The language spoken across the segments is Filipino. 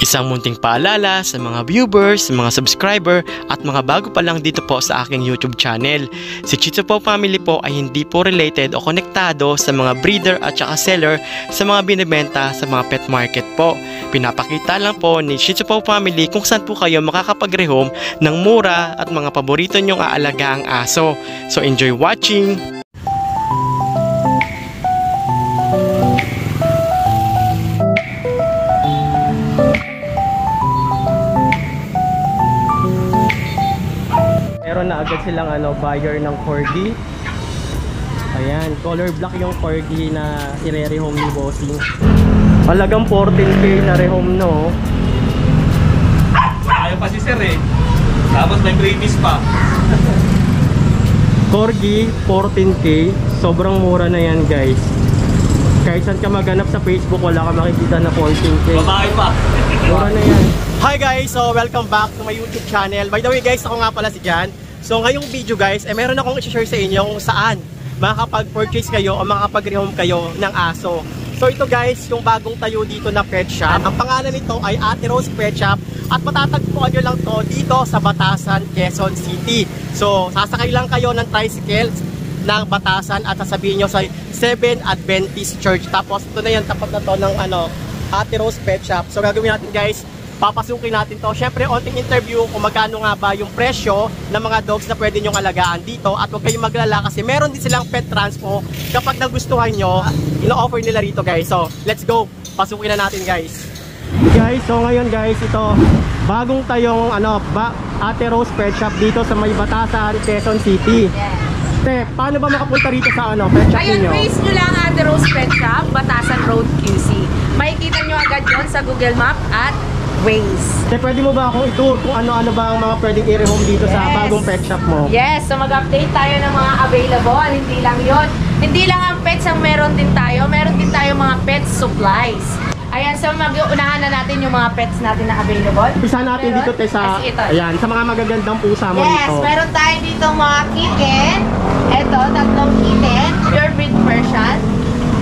Isang munting paalala sa mga viewers, mga subscriber at mga bago pa lang dito po sa aking YouTube channel. Si Shih Tzu Paw Family po ay hindi po related o konektado sa mga breeder at saka seller sa mga binibenta sa mga pet market po. Pinapakita lang po ni Shih Tzu Paw Family kung saan po kayo makakapag-rehome ng mura at mga paborito nyong aalagang aso. So enjoy watching! Meron na agad silang buyer ng corgi. Ayan, color black yung corgi na ire-rehome ni Bossing. Halagang 14k na rehome, no? Ayaw pa si sir eh. Tapos may previous pa. Corgi, 14k. Sobrang mura na yan, guys. Kahit saan ka maganap sa Facebook, wala ka makikita na 14k. Babae pa. Mura na yan. Hi guys! So welcome back to my YouTube channel. By the way guys, ako nga pala si Jan. So ngayong video guys, meron akong i-share sa inyo kung saan makakapag-purchase kayo o makakapag-rehome kayo ng aso. So ito guys, yung bagong tayo dito na pet shop. Ang pangalan nito ay Ate Rose Pet Shop at matatagpuan nyo lang to dito sa Batasan, Quezon City. So sasakay lang kayo ng tricycle ng Batasan at sasabihin nyo sa 7 Adventist Church. Tapos ito na yan, tapat na to ng Ate Rose Pet Shop. So gagawin natin guys, papasukin natin to. Syempre, onting interview kung magkano nga ba yung presyo ng mga dogs na pwede nyong alagaan dito. At huwag kayong maglala kasi meron din silang pet transpo. Kapag nagustuhan nyo, ino-offer nila rito guys. So, let's go. Pasukin na natin guys. Guys, so ngayon guys, ito bagong tayong Ate Rose Pet Shop dito sa may Batasan, Quezon City. Te, paano ba makapunta rito sa pet shop Ayun, ninyo? face nyo lang Ate Rose Pet Shop, Batasan Road, QC. Makikita nyo agad yun sa Google Map at Waze. Te, pwede mo ba akong i-tour kung ano-ano ba ang mga pwedeng i-rehome dito sa bagong pet shop mo? Yes, so mag-update tayo ng mga available. Hindi lang yun. Hindi lang ang pets ang meron din tayo. Meron din tayo mga pet supplies. Ayan, so mag-uunahan na natin yung mga pets natin na available. Isa natin dito te sa, ayan, sa mga magagandang pusa mo yes, dito. Yes, meron tayo dito mga kitten. Ito, tatlong kitten. Pure breed Persian.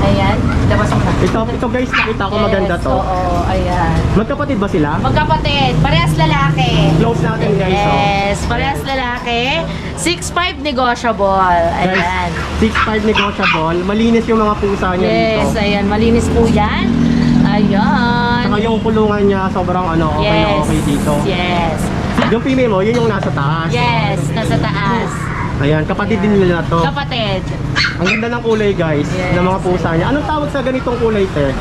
Ayan, labas mo na. Ito guys, nakita ko maganda to. Oo, ayan. Magkapatid ba sila? Magkapatid, parehas lalaki. Close natin guys. Yes, parehas lalaki. 6'5" negotiable. Ayan. 6'5" negotiable. Malinis yung mga pusa niya dito. Yes, ayan. Malinis po yan. Ayan. Saka yung kulungan niya sobrang okay na okay dito. Yes. Yung female mo, yun yung nasa taas. Yes, nasa taas. Ayan, kapatid din nila to. Kapatid. Ang ganda ng kulay guys, ng mga pusa niya. Anong tawag sa ganitong kulay te?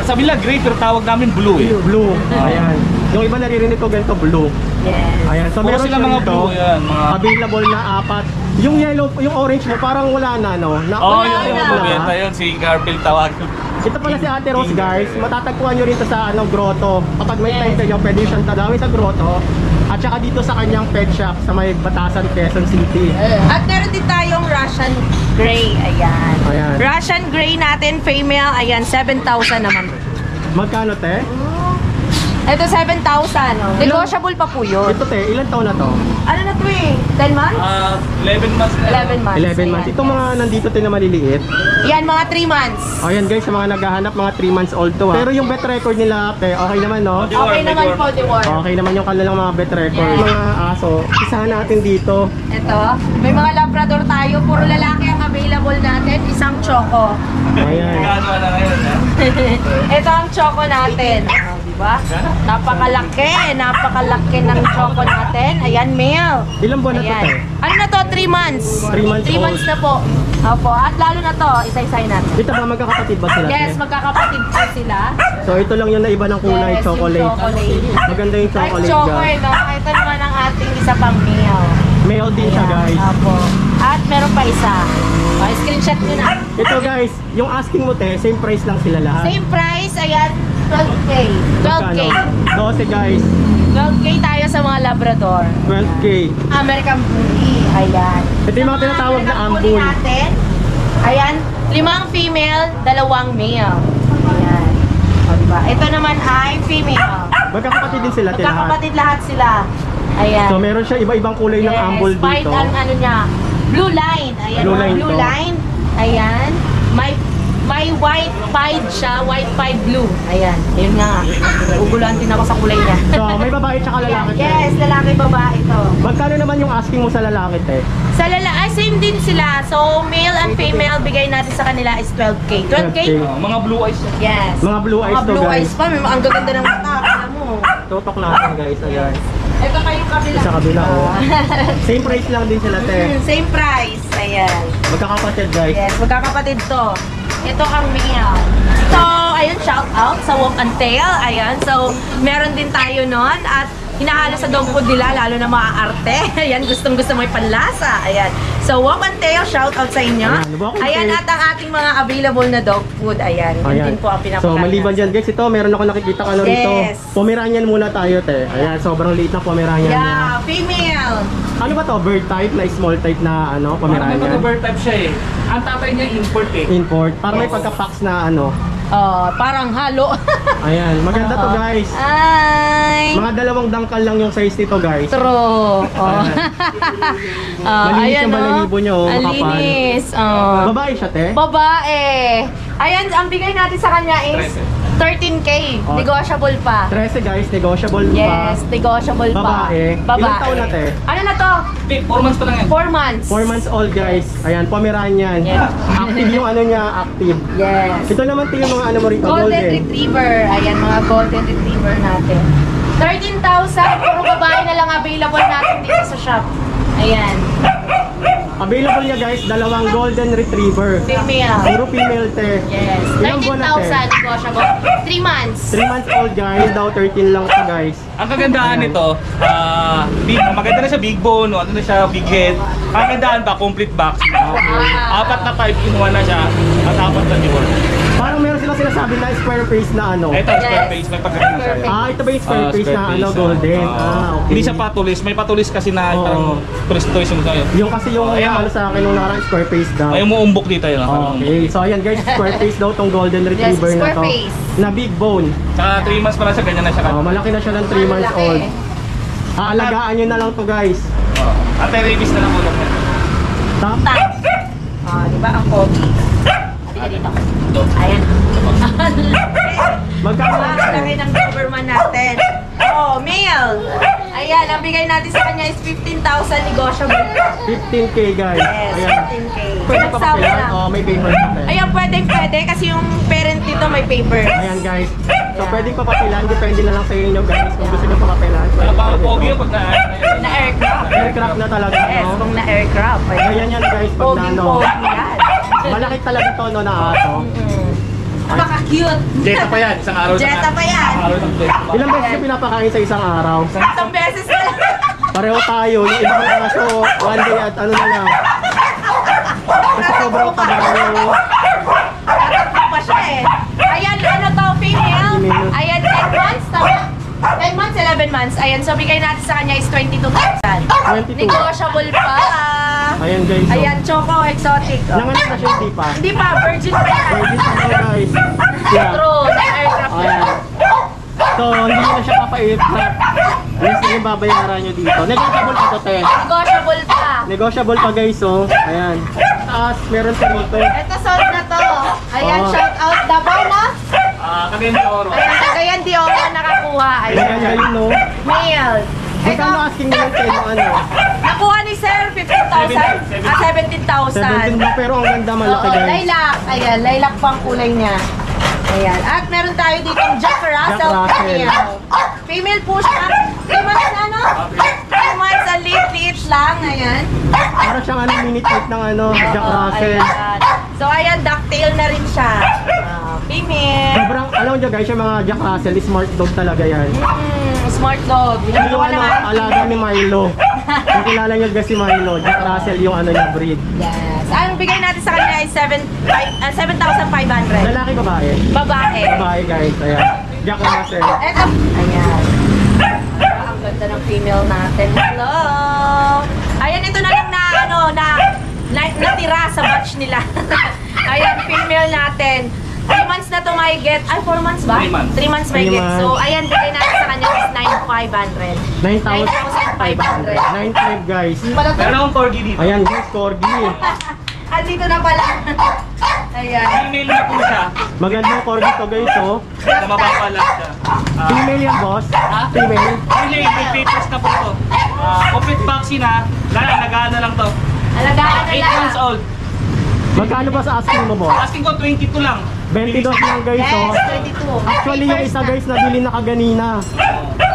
Sabi nila gray pero tawag namin blue eh. Blue. Ayan. Yung iba naririnig ko ganito blue. Yes. Ayan, so meron sila mga blue yan, mga available na 4. Yung yellow, yung orange mo parang wala na no. yung mabenta yun si Garfield tawag. Ito pala si Ate Rose guys, matatagpuan nyo rin ito sa grotto. Kapag may time kayo, pwede siyang tadawin sa grotto. At saka dito sa kanyang pet shop sa may Batasan, Quezon City. At meron din tayong Russian Grey. Ayan. Russian Grey natin, female. Ayan, 7,000 naman. Magkano te? Ito 7,000. Negotiable pa po yun. Ito te, ilang taon na to? Ano na to eh? 10 months? 11 months na. 11 months. 11 months. Itong mga nandito te na maliliit. Yan, mga 3 months. Ayan guys, sa mga naghahanap, mga 3 months old to. Pero yung vet record nila te, okay naman no? Okay naman po, Dewar. Okay naman yung kanilang mga vet record. Yes. Mga aso, isahan natin dito. Ito, may mga Labrador tayo. Puro lalaki ang available natin. Isang choco. Ayan. Gano'n na ngayon ha? Ito ang choco natin. Diba? Napakalaki ng choco natin. Ayan, male. Ilang buwan na to te? Ano na to? 3 months. 3 months 3 months na po. Opo. At lalo na to, isa-isay natin. Ito ba magkakapatid ba sila? Yes, magkakapatid po sila. So ito lang yung naiba ng kulay, Yes, chocolate. yung chocolate. Maganda yung chocolate Like chocolate, no? Ito naman ang ating isa pang male. Male din siya guys. Opo. At meron pa isa. Screenshot nyo na. Ito guys, yung asking mo te, same price lang sila lahat. Same price, ayan, 12K. 12K. 12 guys. 12K tayo sa mga Labrador. 12K. American Bully. Ayan. Ito yung mga tinatawag na American ambul. Bully natin. Ayan, 5 female, 2 male. Ayan. O, diba? Ito naman ay female. Magkakapatid din sila te lahat. Magkakapatid lahat sila. Ayan. So meron siya iba-ibang kulay ng ambul White dito. ang ano niya. Blue line. Ayan, Blue line blue to. line. Ayan. May May white pied siya, white pied blue. Ayan, yun nga. Uguluhan din ako sa kulay niya. So, may babae tsaka lalaki. te. Yes, lalaki babae to. Magkano naman yung asking mo sa lalaki, te? Sa same din sila. So, male and female, bigay natin sa kanila is 12K. 12K? Mga blue eyes. Yes. Mga blue eyes Mga to, blue guys. eyes pa. May ang gaganda ng mata. Alam mo. Tutok natin, guys. Ayan. Ito pa yung kabila. Sa kabila, oh. Same price lang din sila, te. Same price. Ayan. Magkakapatid, guys. Yes, magkakapatid to. Ito ang male. So, ayun, shout out sa Walk and Tail. Ayan, so, meron din tayo nun. At hinahalo sa dog food nila, lalo na mga arte. Ayan, gustong-gusto mo yung panlasa. Ayan. So, Walk and Tail, shout out sa inyo. Ayan, Walk and Ayan, Tail. at ang ating mga available na dog food. Ayan, yun din po ang pinapakain. So, maliban dyan, guys, ito, meron ako nakikita ano rito. Yes. Pomeranian muna tayo, te. Ayan, sobrang liit na Pomeranian. Yeah, female. Ano ba to? Bird type na small type na ano, Parang may Pomeranian? mag-bird type siya eh. Ang tatay niya import eh. Import. Parang may Yes. pagka-packs na ano. Parang halo. Ayan, maganda to, guys. Ay. Mga dalawang dangkal lang yung size nito, guys. True. Oh. Malinis yung balahibo niya, oh, Ang makapal. linis. Babae siya, te? Babae. Ayan, ang bigay natin sa kanya is 13K. Oh. Negotiable pa. 13, guys. Negotiable pa. Yes, negotiable pa. Babae. Ilang taon na, te? Ano na to? 4 months pa lang yan. 4 months. 4 months old, guys. Ayan, Pomeranian. Yeah. Active yung ano niya, active. Yes. Ito naman to yung mga ano mo rito, Golden golden. Retriever. Ayan, mga Golden Retriever natin. 13,000. Puro babae na lang available natin dito sa shop. Ayan. Available niya, guys, dalawang golden retriever. Female. Puro female, te. Yes. Ilang buwan na, te? 13,000 negotiable. 3 months. 3 months old, guys. Daw 13 lang to, guys. Ang kagandahan nito, maganda na siya big bone, ano na siya big head. Ang kagandahan ba, complete vaccine. Apat na 5 in 1 na siya, at apat na diwan. Parang meron sila sinasabi na square face na ano. Ito, square face, may pagkakita na siya. Ah, ito ba yung square face na ano, face, golden? Okay. Hindi siya patulis, may patulis kasi na Oo. parang tulis-tulis yung sa'yo. Yung kasi yung ano sa akin nung nakarang square face daw. May umuumbok dito yun. Okay, so ayan guys, square face daw tong golden retriever na square to. face. Na big bone. Tsaka 3 months pa lang siya, ganyan na siya. Malaki na siya ng 3 months Malaki. old. Aalagaan nyo na lang to, guys. Anti-rabies na lang ulit. Top. Di ba ang pogi? Halika dito. Ayan. Magkano lang siya? Laki ng Doberman natin. Oh, male. Ayan, ang bigay natin sa kanya is 15,000 negotiable. 15K, guys. Yes, Ayan. 15K. Pwede pa Nagsawa papilan? na. Oh, may paper natin. Ayan, pwede kasi yung parent dito may papers. Ayan, guys. So, Yeah. pwedeng papapilan. Depende na lang sa inyo, guys. Kung gusto nyo papapilan. Wala pa ang pogi yun pag na... Na aircraft. Aircraft na talaga, Yes, no? kung na aircraft. Ayan yan, guys. Pag na, ano, Pogi yan. malaki talaga to, no, na aso. Napaka-cute. Jetta pa yan, isang araw na. Jetta pa yan. Araw ng Jetta pa. Ilang beses nyo pinapakain sa isang araw? Isang beses na lang. Pareho tayo. Yung ibang aso, one day at ano na lang. Kasi sobrang taba nyo. Tatakbo pa siya eh. Ayan, ano to, female? Ayan, 10 months, tama? 10 months, 11 months. Ayan, so bigay natin sa kanya is 22,000. 22. Negotiable pa. Ayan, guys. So, Ayan, choco, exotic. Oh. nanganak na siya, hindi pa. Hindi pa, virgin pa yan. Virgin pa siya, guys. Yeah. True, na-aircraft Ayan. yan. So, hindi na siya papaipat. Yes, yung babayaran nyo dito. Negotiable pa to, te. Negotiable pa. Negotiable pa, guys, oh. Ayan. Taas, meron pa rito. Ito, sold na to. Ayan, Oh. shout out Davao na. Cagayan de Oro. Ayan, Cagayan de Oro nakakuha. Ayan, Ayan. yun, no? Male. Ito, Magkano asking nyo kayo, ano? nakuha ni Sir 15,000. 17,000. 17 ba? Pero ang ganda, malaki, Oo, guys. lilac. Ayan, lilac pa ang kulay niya. Ayan. At meron tayo ditong Jack Russell. Jack Russell. Female. Female po siya. 3 months na, no? 3 months, ang liit-liit lang. Ayan. Para siyang ano, mini type ng ano, Jack Oo, Russell. ayan. So, ayan, ducktail na rin siya. Female. Sobrang, alam nyo guys, yung mga Jack Russell, smart dog talaga yan. Smart dog. Yung Ginagawa ano, na nga. alaga ni Milo. Kung kilala nyo guys si Milo, Jack Russell yung ano niya, breed. Yes. Ang bigay natin sa kanya ay 7,500. Lalaki, babae? Babae. Babae guys, ayan. Jack Russell. Eto. Ayan. Ang ganda ng female natin. Hello. Ayan, ito na lang na ano, natira sa batch nila. Ayan, female natin. 3 months na to may get. Ay, 4 months ba? 3 months. 3 months may 3 get. months. So, ayan, bigay natin sa kanya is 9,500. 9,500. 9,500 guys. Meron akong corgi dito. Ayan guys, corgi. Andito na pala. Ayan. Female na po siya. Magandang corgi to guys, oh. Lumabas pa lang siya. Female yan, boss. Female. Female, may papers na po to. Complete vaccine ha. Alagaan na lang to. Alagaan na 8 lang. months old. Magkano ba sa asking mo, boss? Asking ko 22 lang. 22 lang guys, oh. Yes, 22. Actually, yung isa guys, nabili na kaganina.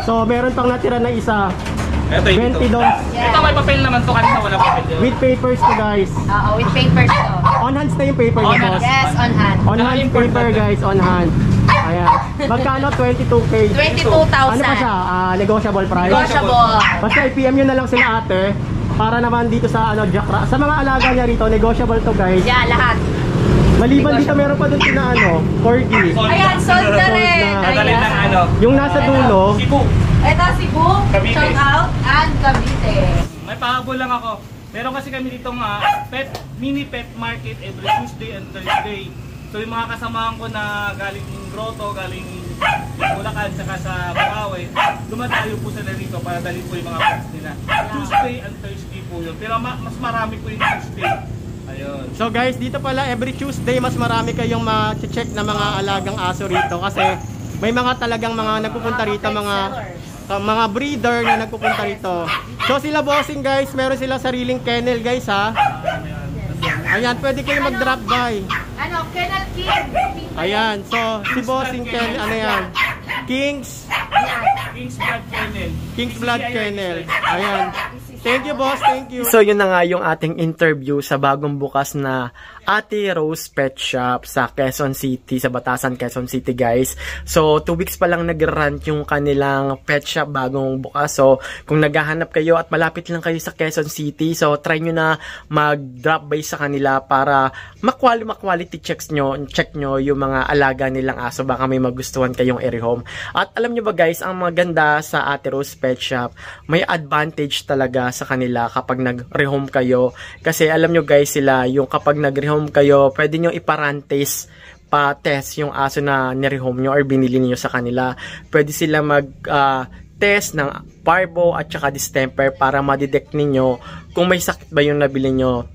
So, meron pang natira na isa. Ito, 22. Ito may papel naman to, kanina wala papel. With papers to guys. Oo, with papers to. On hands na yung paper niya, On boss. Yes, on hand. On hand paper guys, on hand. Ayan. Magkano? 22K. 22,000. Ano pa siya? Negotiable price? Negotiable. Basta i-PM nyo na lang sila ate. Para naman dito sa Jack Russell. Sa mga alaga niya rito, negotiable to guys. Yeah, lahat. Maliban dito meron pa dun na corgi. Ayan, sold na rin. Madali ng ano. Yung nasa dulo, Cebu. Ito, Cebu, Cavite. shout out, and Cavite. May pahabol lang ako. Meron kasi kami ditong mini pet market every Tuesday and Thursday. So yung mga kasamahan ko na galing Grotto, galing Bulacan, saka sa Bukawi, dumadayo po sila dito para dali po yung mga pets nila. Tuesday and Thursday po yun. Pero mas marami po yung Tuesday. Ayun. so guys, dito pala every Tuesday mas marami kayong ma-check na mga alagang aso rito kasi may mga talagang mga nagpupunta rito, mga breeder na nagpupunta rito. So sila bossing guys, meron sila sariling kennel guys ha. Ayan, pwede kayo mag-drop by. Ano, Kennel King. Ayan, so si bossing kennel, ano yan? King's Blood Kennel. King's Blood Kennel. Ayan. Thank you, boss. Thank you. So, yun na nga yung ating interview sa bagong bukas na Ate Rose Pet Shop sa Quezon City, sa Batasan, Quezon City, guys. So, 2 weeks pa lang nag-run yung kanilang pet shop bagong bukas. So, kung naghahanap kayo at malapit lang kayo sa Quezon City, so, try nyo na mag-drop by sa kanila para ma-quality check nyo yung mga alaga nilang aso. Baka may magustuhan kayong i-rehome. At alam nyo ba, guys, ang maganda sa Ate Rose Pet Shop, may advantage talaga sa kanila kapag nag-rehome kayo. Kasi alam nyo guys, sila yung kapag nag-rehome kayo, pwede nyo iparantes pa-test yung aso na nirehome nyo or binili niyo sa kanila. Pwede sila mag-test ng parvo at saka distemper para ma-detect ninyo kung may sakit ba yung nabili nyo.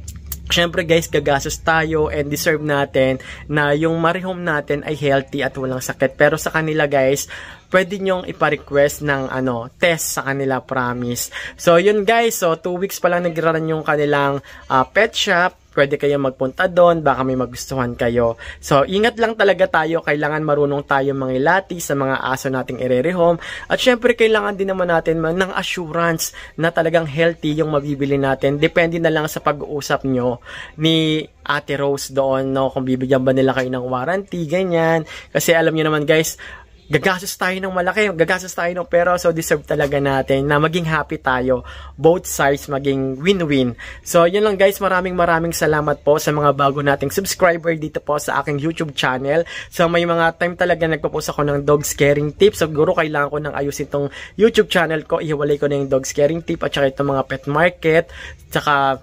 Siyempre guys, gagastos tayo and deserve natin na yung ma-rehome natin ay healthy at walang sakit. Pero sa kanila guys, pwede nyong ipa-request ng test sa kanila, promise. So yun guys, so 2 weeks pa lang nag-run yung kanilang pet shop. Pwede kayo magpunta doon, baka may magustuhan kayo. So, ingat lang talaga tayo. Kailangan marunong tayo mangilati sa mga aso nating irerehome. At syempre, kailangan din naman natin ng assurance na talagang healthy yung mabibili natin. Depende na lang sa pag-uusap nyo ni Ate Rose doon, no? Kung bibigyan ba nila kayo ng warranty, ganyan. Kasi alam nyo naman guys, gagastos tayo ng malaki, gagastos tayo ng pera, so deserve talaga natin na maging happy tayo. Both sides maging win-win. So, yun lang guys, maraming salamat po sa mga bago nating subscriber dito po sa aking YouTube channel. So, may mga time talaga nagpo-post ako ng dog scaring tips. So, siguro kailangan ko nang ayusin tong YouTube channel ko. Ihiwalay ko na yung dog scaring tip at saka itong mga pet market. Tsaka,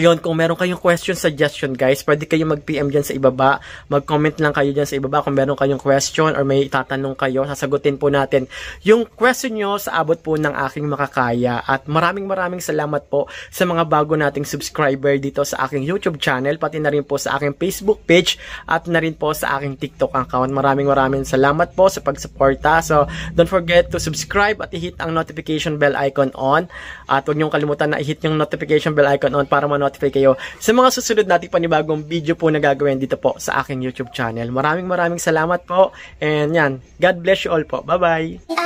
yun, kung meron kayong question, suggestion guys, pwede kayo mag-PM dyan sa ibaba. Mag-comment lang kayo dyan sa ibaba kung meron kayong question or may tatanong kayo. Sasagutin po natin yung question nyo sa abot po ng aking makakaya. At maraming salamat po sa mga bago nating subscriber dito sa aking YouTube channel, pati na rin po sa aking Facebook page at na rin po sa aking TikTok account. Maraming salamat po sa pagsuporta. So, don't forget to subscribe at i-hit ang notification bell icon on. At huwag niyong kalimutan na i-hit yung notification bell icon on para notify kayo sa mga susunod nating panibagong video po na gagawin dito po sa aking YouTube channel. Maraming salamat po. And yan, God bless you all po. Bye-bye!